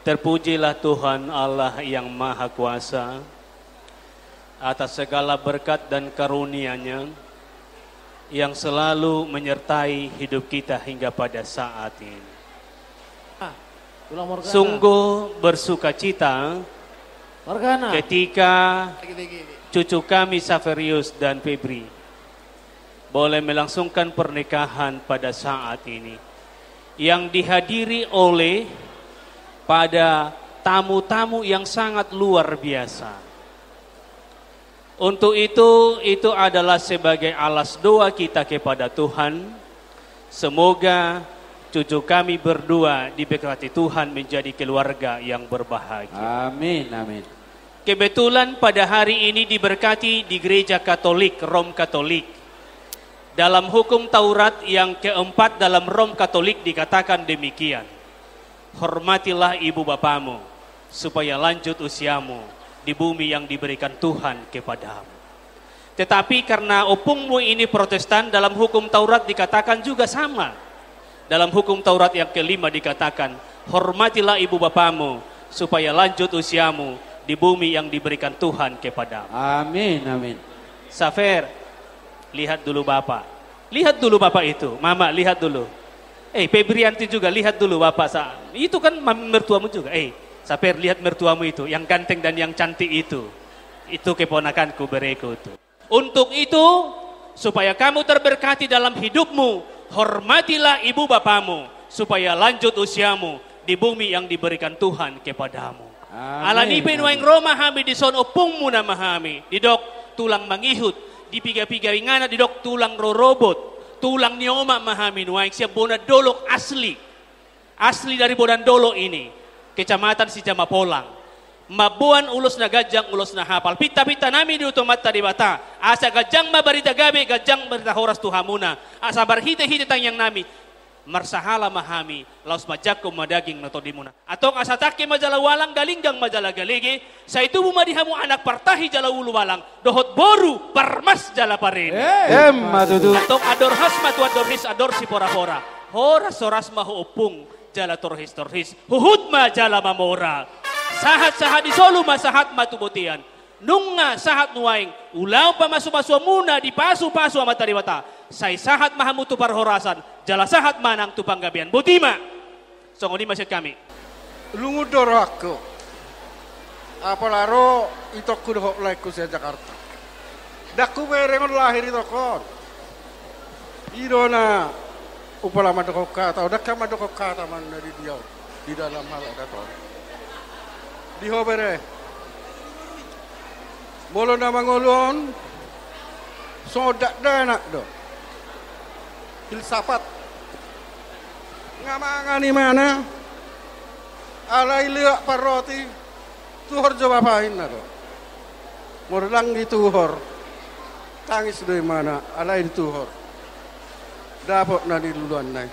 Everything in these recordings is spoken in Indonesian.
Terpujilah Tuhan Allah yang Maha Kuasa atas segala berkat dan karunia-Nya yang selalu menyertai hidup kita hingga pada saat ini. Sungguh bersukacita ketika cucu kami Saverius dan Febri boleh melangsungkan pernikahan pada saat ini, yang dihadiri oleh pada tamu-tamu yang sangat luar biasa. Untuk itu adalah sebagai alas doa kita kepada Tuhan. Semoga cucu kami berdua diberkati Tuhan menjadi keluarga yang berbahagia. Amin, amin. Kebetulan pada hari ini diberkati di Gereja Katolik, Rom Katolik. Dalam hukum Taurat yang keempat dalam Rom Katolik dikatakan demikian. Hormatilah ibu bapamu, supaya lanjut usiamu di bumi yang diberikan Tuhan kepadamu. Tetapi karena opungmu ini Protestan, dalam hukum Taurat dikatakan juga sama. Dalam hukum Taurat yang kelima dikatakan, hormatilah ibu bapamu, supaya lanjut usiamu di bumi yang diberikan Tuhan kepadamu. Amin, amin. Safer, lihat dulu Bapak. Lihat dulu Bapak itu. Mama, lihat dulu. Febrianti juga, lihat dulu Bapak. Itu kan mertuamu juga. Saper, lihat mertuamu itu, yang ganteng dan yang cantik itu. Itu keponakanku bereko itu. Untuk itu, supaya kamu terberkati dalam hidupmu, hormatilah ibu bapamu, supaya lanjut usiamu di bumi yang diberikan Tuhan kepadamu. Alani penuaing Roma hami di son opungmu nama hami. Didok tulang mangihut, di piga-piga ingana didok tulang rorobot. Tulang nioma mahami nuaing siap Bonadolo asli dari Bonadolo ini, kecamatan si Jamapolang. Mabuan ulus na gajang ulus na hapal. Pita-pita nami di utomat tadi bata. Asa gajang mabarita gabe, gajang barita horas tuhamuna. Asa barhite-hite tanyang nami. Marsahala mahami, laos majakom madaging natodimuna. Atong asa take majala walang galinggang majala galege. Sa itu bumadihamu anak partahi jala ulu walang. Dohot boru parmas jala parin. Atong ador has matu ador his ador si pora-pora. Horas soras mahu upung jala torhis. Huhut ma jala mamora. Sahat-sahat disolu masahat matubutian. Nunga sahat nuaing. Ulaw pa masu-masu muna di pasu-pasu amat tariwata. Say sahat mahamutu parhorasan. Jala sahat manang tupang gabian. Butima. So ngoni masyad kami. Lungudor ako. Apalaro ito kudohok laiku sa Jakarta. Daku berengon lahir ito kon. Iro na upalama dokok kata. Dakama dokok kata man dari dia. Di dalam hal dato. Di hobere. Bolo na mangolon. Sodak danak do. Filsafat. Ngamangan di mana? Alai liak paroti. Tuhor jawabain na do. Morlang di tuhor. Tangis dari mana? Alai di tuhor. Dapat na di luluan na.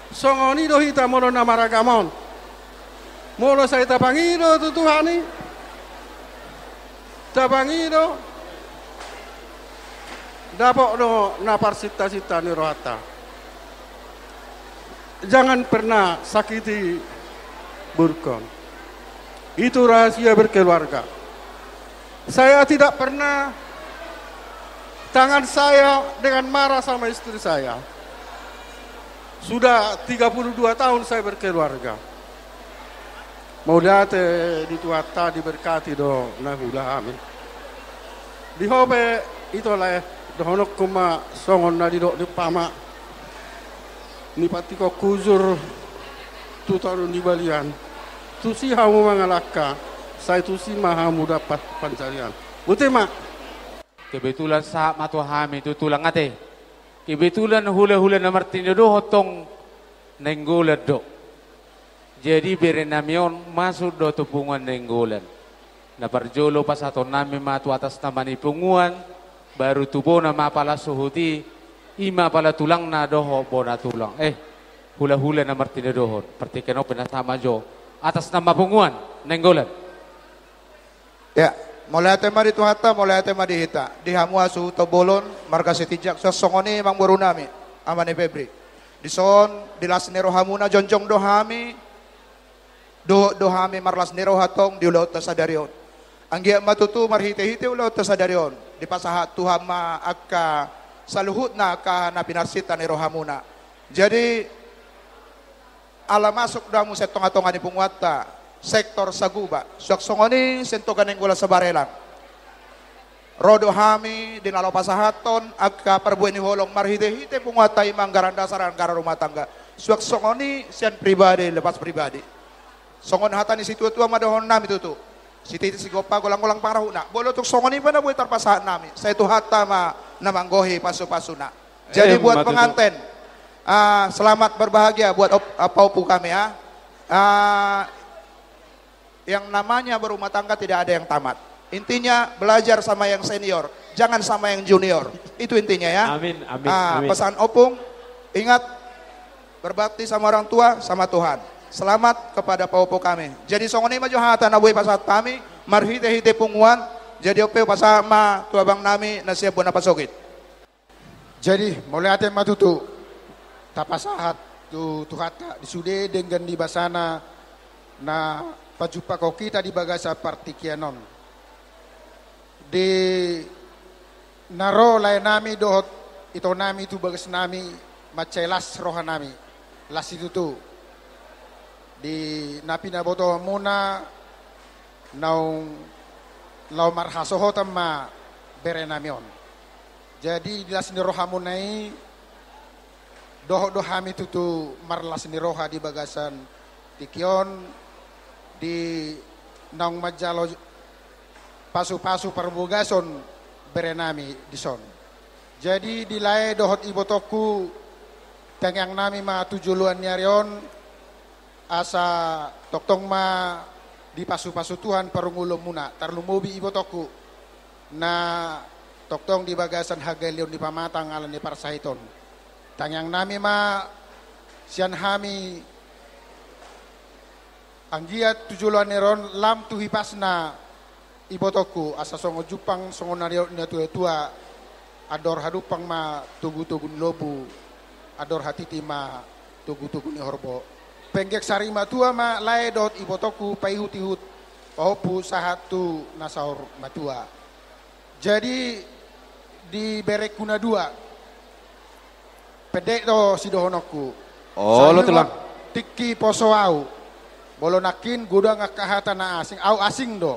Songoni do hita moro na maragamon. Moro sa ita pangido tu Tuhani. Tapangido. Dapat do na parsita-sita ni rohata. Jangan pernah sakiti burkon. Itu rahasia berkeluarga. Saya tidak pernah tangan saya dengan marah sama istri saya. Sudah 32 tahun saya berkeluarga. Mau date dituata diberkati do nahulah amin. Di hobe itulah dohonok kuma songon na di do di pama. Ni pati ko kuzur tu taruh di balian. Tu si hamu mangalaka. Saya tu si mahamu dapat pancarian. Buti mak. Kebetulan saat matuhami itu tulang ate. Kebetulan hula-hula na martindo do hotong nenggolan do. Jadi berenamion masuk do tupungan nenggolan. Na parjolo pas ato nami matu atas nama ni punguan. Baru tubo na mapala suhuti. Ima pala tulang na doho bona tulang. Hula-hula na martindo dohon. Partikan o pinasama jo. Atas nama punguan nenggolan. Ya. Mulai tema di tuhata, mulai tema di hita. Di hamua su tobolon, marga setijak. So songoni mang borunami, amane Febri. Di son, di lasnero hamuna jonjong dohami. Dohami marlas niro hatong di ulaut tasadarion. Anggia matutu marhite-hite ulaut tasadarion. Di pasahat Tuhan ma akka saluhut na ka na pinarsitan niro hamuna. Jadi ala masuk damu setong-tongan ni pungwata sektor saguba. Suaksongoni sentogan yang gula sabarelang. Rodo hami dinalo pasahaton agka perbueni holong marhite-hite pungwatai manggaran dasaran gara rumah tangga. Suak songoni sian pribadi lepas pribadi. Songon hatani situ tua madahon nami tutu. Siti sigopa golang-golang parahuna. Bolo tuk songoni pada buat terpasahat nami. Saya tu hatta ma namanggohi pasu-pasuna. Jadi buat penganten selamat berbahagia buat paupu kami ya. Yang namanya berumah tangga tidak ada yang tamat. Intinya belajar sama yang senior, jangan sama yang junior. Itu intinya ya. Amin, amin, amin. Pesan opung, ingat berbakti sama orang tua, sama Tuhan. Selamat kepada paupo kami. Jadi songoni maju hata nabui pasat kami, marhite-hite punguan, jadi opeu pasama tuabang nami nasia buana pasogit. Jadi mulai ate matutu tapasahat tu hata disude dengan di basana na pajupa ko kita di bagasa partikianon. Di naro lain nami dohot ito nami tu bagas nami macelas roha nami las itu tu di napi na boto muna naung lau marhasoho tamma bere namion. Jadi di las ni roha munai dohot dohami tu tu marlas ni roha di bagasan tikion di naung majalo pasu-pasu perbugason berenami di son. Jadi dilai dohot ibotoku tengang nami ma tujuluan nyarion asa toktong ma di pasu-pasu Tuhan perungulum muna tarlumubi ibotoku na toktong di bagasan hagalion di pamatang alan di parsahiton. Tangyang nami ma sian hami anggiat tujuluan neron lam tuhipasna ibotoku asa songo jupang songo nario nia tua ador hadupang ma tugu-tugu ni lobu ador hatiti ma tugu-tugu ni horbo penggek sarima tua ma lae dot ibotoku paihut-ihut pahopu sahatu nasaur matua. Jadi di berek kuna dua pedek do sidohonoku lo tulang tiki poso au bolonakin gudang akahata na asing au asing do.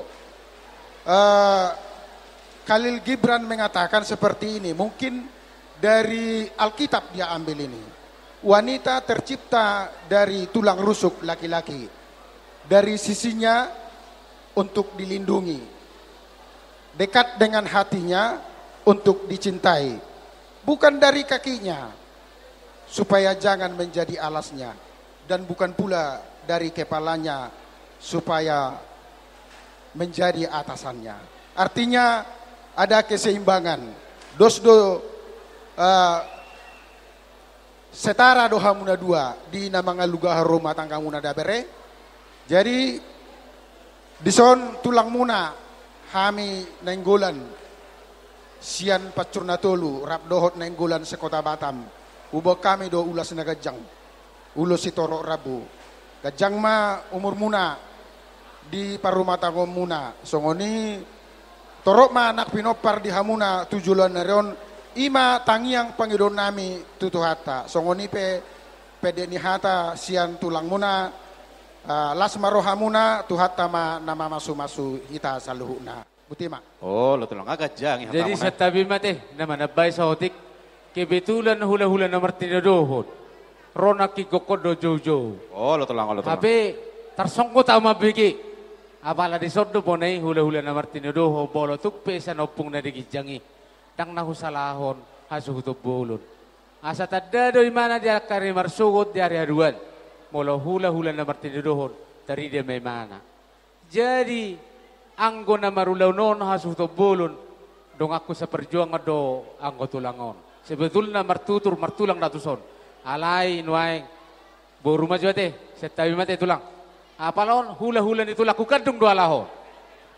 Khalil Gibran mengatakan seperti ini, mungkin dari Alkitab dia ambil ini. Wanita tercipta dari tulang rusuk laki-laki, dari sisinya untuk dilindungi, dekat dengan hatinya untuk dicintai, bukan dari kakinya supaya jangan menjadi alasnya, dan bukan pula dari kepalanya supaya menjadi atasannya. Artinya ada keseimbangan. Dosdo setara doha muna dua di namanga luga rumah tangga muna dabere. Jadi dison tulang muna hami nenggolan sian pacurna tolu rap dohot nenggolan sekota Batam. Ubo kami do ulas na gajang. Ulo si torok rabu. Gajang ma umur muna di parumatangom muna songoni torok ma anak pinopar di hamuna tujulan narion ima tangiang pangidon nami tutuhata songoni pede ni hata sian tulang muna las maroha muna tuhata ma nama masu hita saluhuna butima. Lo tulang agak jang. Jadi setabi mate nama nabay sa hotik kebetulan hula-hula na martinadohon rona kikokodo jojo. Lo tulang. Tapi tarsongko tama bigi. Apala di sodo ponay hula-hula na martinadoho bolo tukpe sa nopong na digijangi. Dang nahusalahon hasuhutop bolon. Asa tadda do imana dia kari marsugot di hari haruan. Molo hula-hula na martinadohon dari dia may mana. Jadi anggo na marulaw noon hasuhutop bolon. Dong ako sa perjuangan do anggo tulangon. Sebetulnya martutur martulang natuson. Alay nuaing boru majuate setabi mate tulang. Apalon hula-hula itu lakukan dong dua lahon.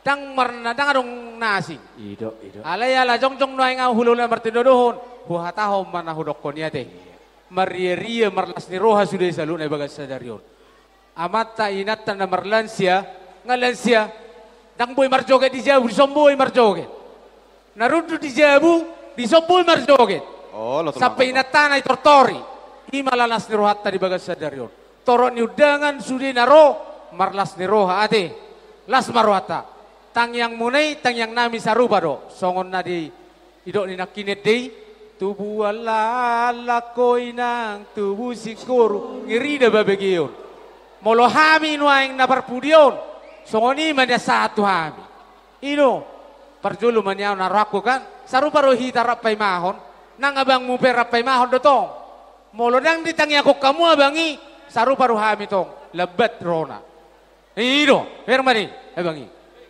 Dang marna dang adong nasi. Ido. Alay ala jong noy nga hula-hula martinodohon. Huhatahom mana hudok konyate. Maria marlas ni roha sudah salu na bagas sadaryon. Amata inat na marlansia, nga lansia, nang boy marjoget di jabu, somboy marjoget. Narudo di jabu, di somboy marjoget. Oh, lo tulang. Sampai inatanay tortori, imalalas ni rohat di bagas sa daryon. Toro ni udangan sudi naro, marlas ni roha ate, las marohata. Tangyang munay, tangyang nami saruba do. Songon na di, idok ni nakinet day, tubuh alala ko'y nang tubuh sikuro, ngiri na babagiyon. Molo hami nuaing naparpudyon. Songoni man satu hami. Ino, parjulu man yaw narako kan. Saru paro hita rapay mahon. Nang abang mo rapay mahon dotong. Molo nang ditangya ko kamu abangi. Saru paro hami tong. Lebat rona. Ino, hermani, abangi.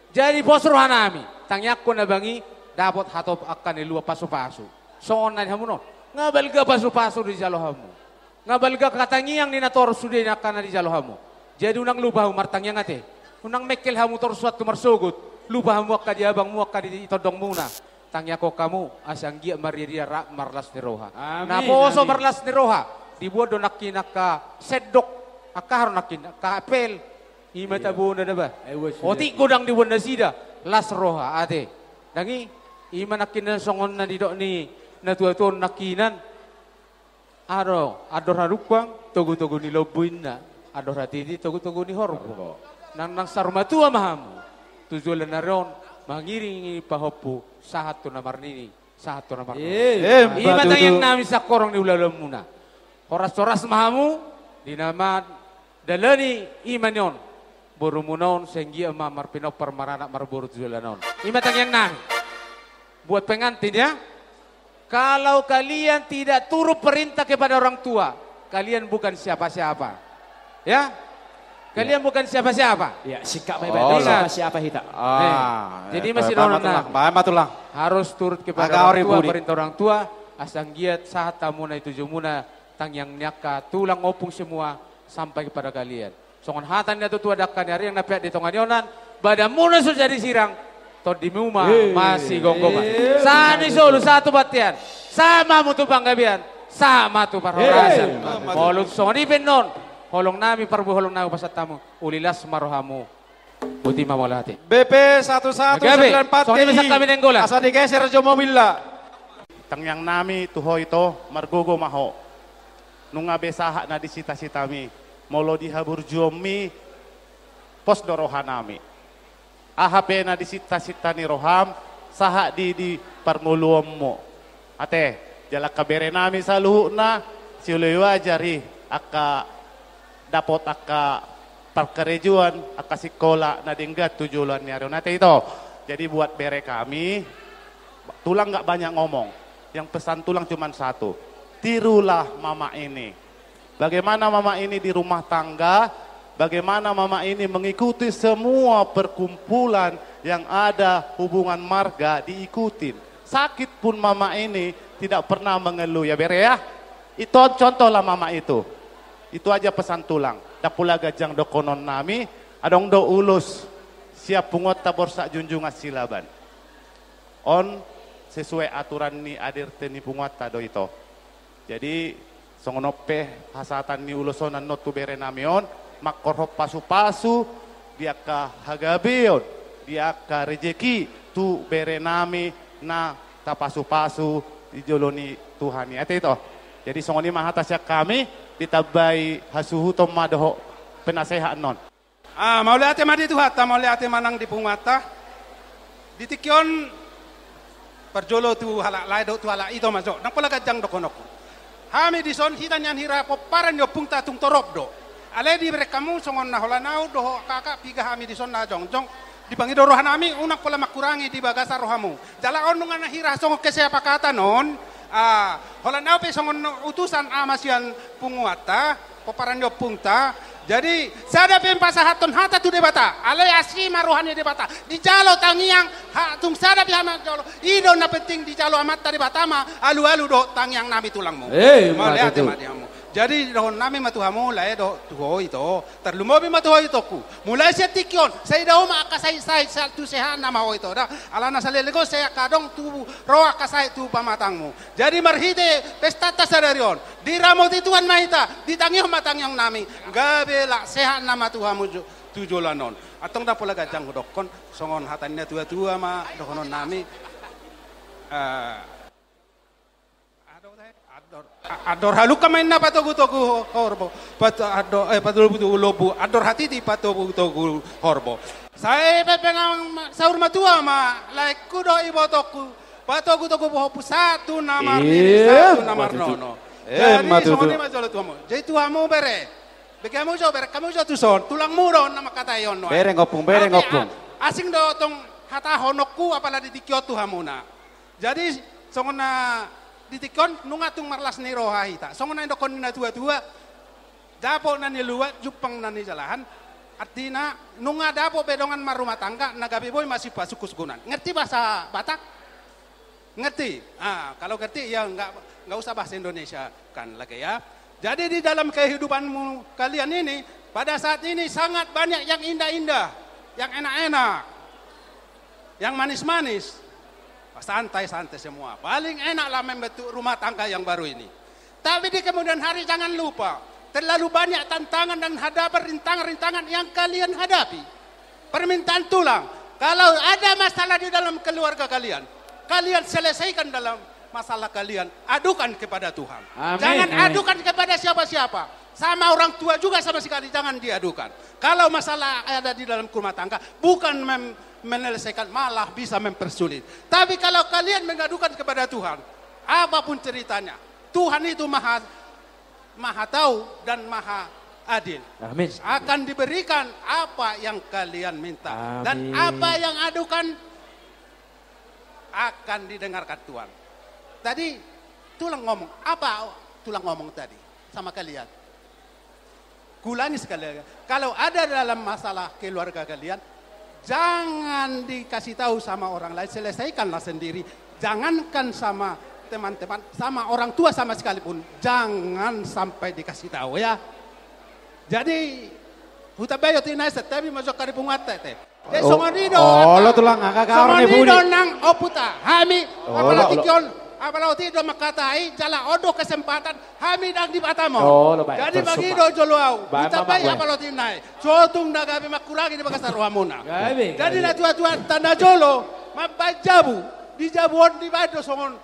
Jadi bos rohan hami. Tangya ko nabangi. Dapat hatop akan ilua pasu-pasu. Songon na hamunon. Ngabalga pasu-pasu di jalohamu. Ngabalga katangi yang ninator sudah nakana di jalohamu. Jadi unang lubahu martangyang ate. Unang mekel hamu tor suatu marsugut. Lubahamu akka di abang mu akka di todong muna. Tangya ko kamu asang gia mariria rak marlas ni roha. Na poso marlas ni roha. Dibuat do nakina ka sedok. Akar nakina ka apel. Ima tabuna na ba? Oti kodang di wanda sida. Las roha ate. Dangi ima nakina songon na didok ni natuatuan nakinan. Ador harupang, togo-togo ni lobuin na. Ador hatidi, togo-togo ni horbo. Nang sarmatua mahamu. Tujuan na ron, mangiringi pahopu, sahat to na marnini. Sahat to na marnini. Ima tayang namin sa korong ni ulalam muna. Horas-horas mahamu, dinama dalani iman yon. Burumunon, senggi ama marpinaw parmarana marburu tujuan non. Ima tayang namin. Buat pengantin ya. Kalau kalian tidak turut perintah kepada orang tua, kalian bukan siapa-siapa. Ya? Kalian bukan siapa-siapa. Ya, sikap baik-baik. Siapa hita? Jadi masih orang Matulang. harus turut kepada orang tua, perintah orang tua, asang giat saat tamuna itu jumuna, tangyang nyaka, tulang opung semua sampai kepada kalian. Songon hatan itu tua dakkan hari yang napiat di tonganyonan, badamuna sudah disirang. Todi muma masih gonggongan. Sani solo satu batian. Sama mutu panggabian. Sama tu parhorasan. Holong soni penon. Holong nami parbu holong nami pasat tamu. Ulilas marohamu. Buti mamolati. BP 1194 Soni bisa kami nenggola. Asa digeser jo mobila. Tangyang nami tuho ito margogo maho. Nunga besaha na disita-sitami. Molo dihabur jomi pos dorohan nami. AHP na disita-sita ni Roham, saha di parmuluam mo. Ate, jalak kabere nami sa luho na, si Ulewa jari, aka dapot aka parkarejuan, aka sikola na dinggat tujulan ni Arion. Ate ito, jadi buat bere kami, tulang gak banyak ngomong. Yang pesan tulang cuma satu, tirulah mama ini. Bagaimana mama ini di rumah tangga, bagaimana mama ini mengikuti semua perkumpulan yang ada hubungan marga diikutin. Sakit pun mama ini tidak pernah mengeluh ya bere ya. Itu contohlah mama itu. Itu aja pesan tulang. Dapula gajang dokonon nami, adong do ulus siap pungot tabor sak junjungan silaban. On sesuai aturan ni adir teni pungot tado itu. Jadi songonope hasatan ni ulusonan notu bere namion. Makorhop pasu-pasu, dia ka hagabion, dia ka rejeki, tu berenami na tapasu-pasu di joloni Tuhan ya itu. Jadi songoni mahatasya kami ditabai hasuhu tom madoho penasehat non. Mauli ate madi tuhata, mauli ate manang di pungata. Ditikyon perjolo tu halak laido tu halak itu masuk. Nang pala gajang dokonoko. Hami dison hitan yan hirapo paran yo pungta tung torop do. Ale di berekamu songon na holanau doho kakak piga hami di son na jongjong di bangi dorohan ami unak pola makurangi di bagasa rohamu jala on nungan hira songo kesiapa kata non holanau pe songon utusan amasian punguata poparan yo pungta jadi sada pe pasahaton hata tu debata ale asli marohani debata di jalo tangiang tung sada pe hama jalo ido na penting di jalo amat tadi batama alu-alu do tangiang nabi tulangmu malihat madiamu. Jadi dohon nami matuhamu lae do tuho ito. Terlumobi matuho itoku. Mulai saya tikyon, saya daw makasay satu sehan nama ho ito. Alana sa lelego saya kadong tu roa kasay tu pamatangmu. Jadi marhite pesta tasadarion. Di ramo ti Tuhan mahita, di tangyo matangyong nami. Gabela sehan nama tuhamu tujolanon. Atong da pula gajang dokon songon hatannya tua-tua ma dokonon nami. Ador haluka main na patogu-togu horbo. Patogu lobu. Ador hati di patogu-togu horbo. Saya penang sahur matua ma like kudo ibotoku. Patogu-togu hopu satu namar diri, satu namar nono. Jadi soalnya masalah tuamu. Jadi tuamu bere. Bagaimana jo bere kamu jo tuson tulang muro nama kata yon. Bere ngopung. Asing do tong hata honokku apalagi di Kyoto hamuna. Jadi songona ditikon nungatung marlas ni rohahita. Songon na indokon na tua-tua dapo na niluwa jupang na nijalahan at di na nunga dapo bedongan marumah tangga nagabi boy masih pasukus gunan. Ngerti bahasa Batak? Ngerti? Kalau ngerti ya nggak usah bahasa Indonesia kan lagi ya. Jadi di dalam kehidupanmu kalian ini pada saat ini sangat banyak yang indah-indah, yang enak-enak, yang manis-manis. Santai-santai semua. Paling enaklah membentuk rumah tangga yang baru ini. Tapi di kemudian hari jangan lupa. Terlalu banyak tantangan dan rintangan-rintangan yang kalian hadapi. Permintaan tulang. Kalau ada masalah di dalam keluarga kalian. Kalian selesaikan dalam masalah kalian. Adukan kepada Tuhan. Amin. Jangan adukan kepada siapa-siapa. Sama orang tua juga sama sekali jangan diadukan. Kalau masalah ada di dalam rumah tangga. Bukan menyelesaikan malah bisa mempersulit. Tapi kalau kalian mengadukan kepada Tuhan, apapun ceritanya, Tuhan itu maha tahu dan maha adil. Amin. Akan diberikan apa yang kalian minta. Amin. Dan apa yang adukan akan didengarkan Tuhan. Tadi tulang ngomong, apa tulang ngomong tadi sama kalian? Kulangi sekali lagi. Kalau ada dalam masalah keluarga kalian, jangan dikasih tahu sama orang lain, selesaikanlah sendiri. Jangankan sama teman-teman, sama orang tua sama sekalipun, jangan sampai dikasih tahu ya. Jadi, hutabayo tinay sa tabi masuk kari pungata te. Jadi songonido. Lo tulang kakak ni Songonido budi. nang oputa. Hami, apalagi do makatai, jala odo kesempatan, hami dang di batamo. Baik. Jadi bagi do joluau, Baik, hutabayo Bapak. apalagi tinay. Sotung nagabi makuragi di bagas ruamuna. Gabi. Jadi na tua-tua tanda jolo, mabajabu, di jabuon di bado songon.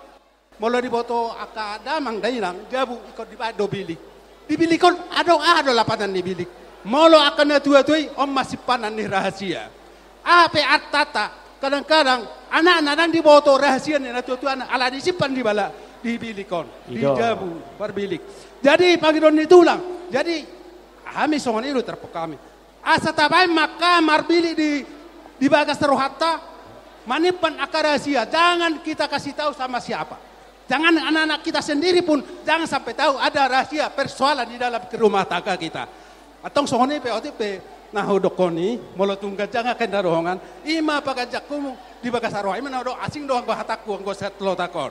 Molo di boto akadamang dainang, jabu ikut di bado bilik. Dibilik kon ado lapatan di bilik. Molo akan na tua-tuai om masih panan ni rahasia. Ape atata, kadang-kadang anak-anak nang di boto rahasia ni na tua-tua ala disimpan di bala di bilikon, di jabu berbilik. Jadi pagi don ditulang. Jadi kami songon itu terpekami. Asa tabai maka marbili di bagas rohata manipan akar rahasia. Jangan kita kasih tahu sama siapa. Jangan anak-anak kita sendiri pun jangan sampai tahu ada rahasia persoalan di dalam rumah tangga kita. Atong songon pe OTP nah hodokoni molo tungga jangan kena rohongan ima pagajakku di bagas roha ima do asing doang bahataku anggo setlo takon.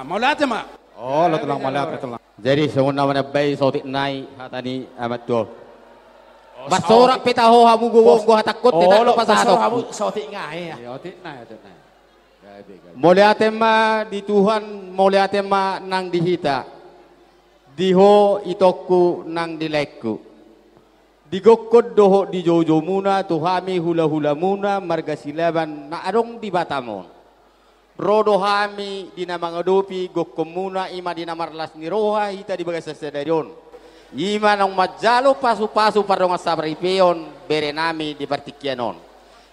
Mau lihat ma. Lo tulang malap tulang. Jadi songon namanya bay sotik nai hatani amat tuh. Basorak pitaho hamu gua takut tidak lupa satu. Kamu sotik ngai ya. Otik nai. Moliatema di Tuhan, moliatema nang dihita. Diho itoku nang dilekku. Digokod doho di jojo muna, tuhami hula-hula muna, marga silaban na arong di batamon. Rodo hami di namangadopi, gokkom muna, ima di namarlas ni roha, hita di bagas sasadarion. Ima nang majalo pasu-pasu parong asabripeon, bere nami di partikyanon.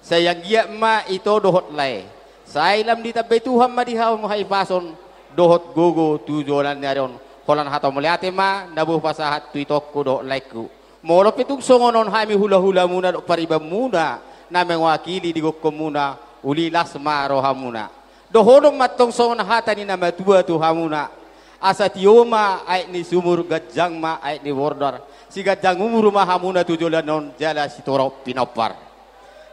Sayang giya ma ito dohot lae. Sa ilam di tabay Tuhan madihaw mo haipason, dohot gugo tujuan niyaron. Holan hataw muliate ma, nabuh pasahat tuitok ko do like ko. Molo pitong songonon hami hula-hula muna do pariba muna, na mewakili di gokko muna, ulilas ma roha muna. Dohodong matong songon hata ni nama tua tuha muna. Asa tioma ay ni sumur gajang ma ay ni wordar. Si gajang umur mahamuna tujuan non jala si toro pinopar.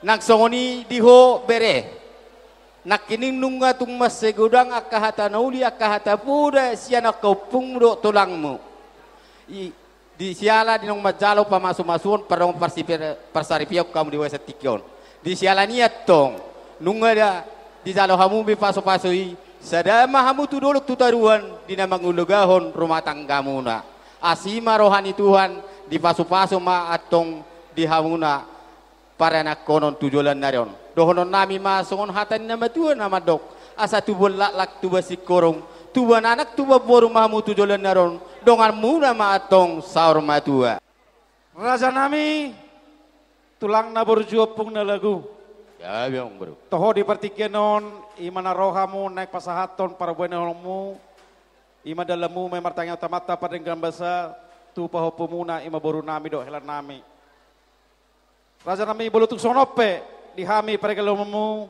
Nagsongoni diho bere. Nakining nunga tung masegudang akahata nauli akahata puda siya nakaupung do tulangmu. Di siala di nong majalo pamasu-masuon parang parsaripiok kamu di wesa tikyon. Di siala niat tong nunga da di jalo hamu bi paso-pasoi sadama hamu tu dolok tu taruhan di namang ulugahon rumah tanggamu na. Asima rohani Tuhan di paso-paso ma atong di hamuna para nak konon tujulan narion. Dohonon nami masongon hatan nama Tuhan nama dok. Asa tubol laklak tuba sikorong tuba anak tuba boru mamu tujulan naron. Dongan muna maatong saur matua. Raja nami tulang na berjuopung na lagu. Ya biang bro. Toho di pertikienon imana rohamu naik pasahaton para buenolmu. Ima dalamu may martanya utamata padenggan basa tu pahopumuna ima boru nami do helan nami. Raja nami bolutuk sonope dihami paregalommu.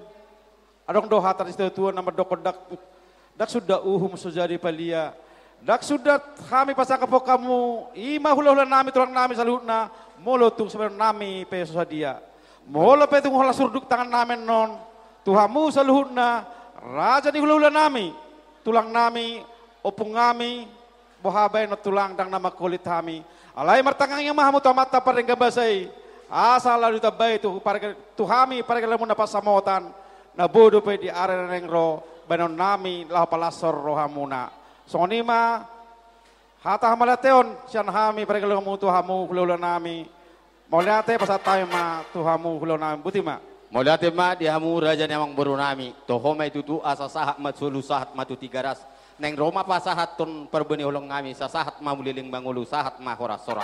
Adong do hatar istitua nama dokodak dak sudah sujadi palia. Dak sudah kami pasang kapok kamu, ima hula-hula nami tulang nami salutna, molo tung sebenarnya nami pe dia. Molo pe tung hula surduk tangan namen non, tuhamu saluhutna, raja di hula-hula nami, tulang nami, opung nami, bohabay no tulang dang nama kulit kami. Alay martangang yang mahamu tamata pareng gambasay, asal lalu tabay tuhami pareng lamun na pasamotan, na bodo pe di arena nengro, banon nami lah palasor rohamuna. Sonima hata hamalateon sian hami paregalong mu tuhamu hulula nami. Moliate pasatay ma tuhamu hulula nami butima. Moliate ma dihamu raja namang boru nami. Tohoma itu tu asa sahat matsulu sahat matu tigaras. Neng Roma pasahat ton perbeni ulong nami sasahat ma muliling bangulu sahat ma horas sorak.